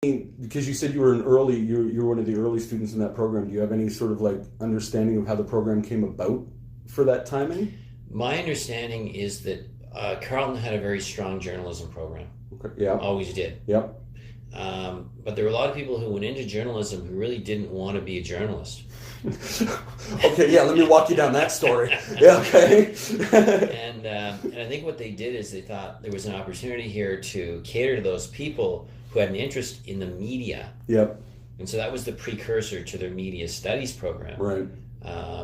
Because you said you were you're one of the early students in that program. Do you have any sort of like understanding of how the program came about for that timing? My understanding is that Carleton had a very strong journalism program. Okay. Yeah. Always did. Yep. But there were a lot of people who went into journalism who really didn't want to be a journalist. Okay, yeah, let me walk you down that story. Yeah, okay. And I think what they did is they thought there was an opportunity here to cater to those people who had an interest in the media. Yep. And so that was the precursor to their media studies program. Right.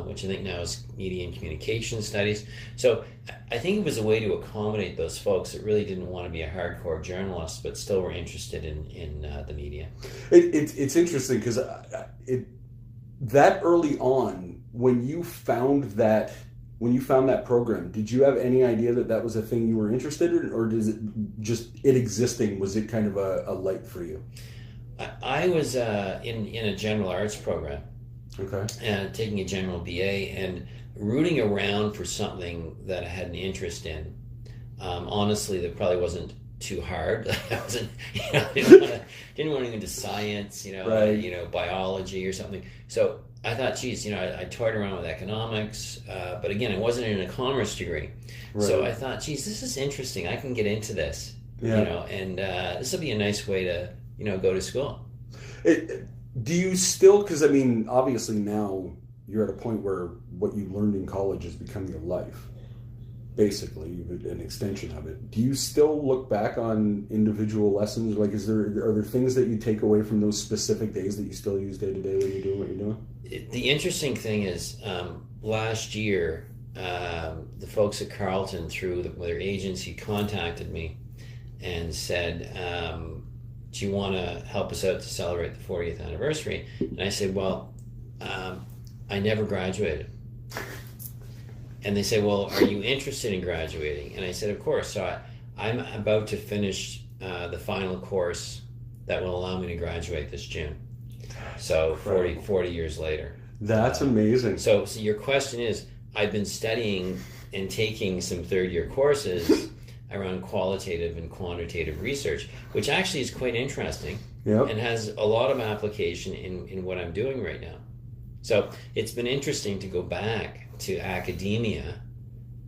Which I think now is media and communication studies. So I think it was a way to accommodate those folks that really didn't want to be a hardcore journalist, but still were interested in the media. It's interesting because that early on, when you found that program, did you have any idea that was a thing you were interested in, or does it just it existing, was it kind of a light for you? I was in a general arts program. Okay. And taking a general BA and rooting around for something that I had an interest in. Honestly, that probably wasn't too hard. I wasn't, didn't want to go into science, right. Biology or something. So I thought, geez, I toyed around with economics, but again, I wasn't in a commerce degree. Right. So I thought, geez, this is interesting. I can get into this, and this will be a nice way to, go to school. Do you still, because I mean, obviously now you're at a point where what you learned in college has become your life, basically, an extension of it. Do you still look back on individual lessons? Like, are there things that you take away from those specific days that you still use day to day when you're doing what you're doing? The interesting thing is, last year, the folks at Carleton, through their agency, contacted me and said, do you want to help us out to celebrate the 40th anniversary? And I said, well, I never graduated. And they said, well, are you interested in graduating? And I said, of course. So I'm about to finish the final course that will allow me to graduate this June. So 40 years later. That's amazing. So your question is, I've been studying and taking some third-year courses around qualitative and quantitative research, which actually is quite interesting. Yep. And has a lot of application in what I'm doing right now. So it's been interesting to go back to academia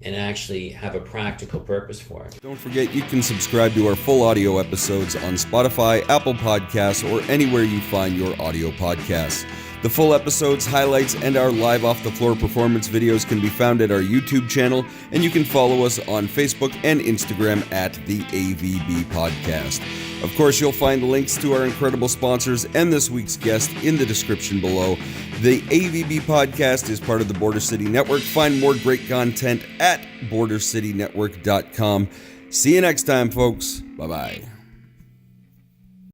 and actually have a practical purpose for it. Don't forget, you can subscribe to our full audio episodes on Spotify, Apple Podcasts, or anywhere you find your audio podcasts. The full episodes, highlights, and our live off-the-floor performance videos can be found at our YouTube channel, and you can follow us on Facebook and Instagram at the AVB Podcast. Of course, you'll find links to our incredible sponsors and this week's guest in the description below. The AVB Podcast is part of the Border City Network. Find more great content at bordercitynetwork.com. See you next time, folks. Bye-bye.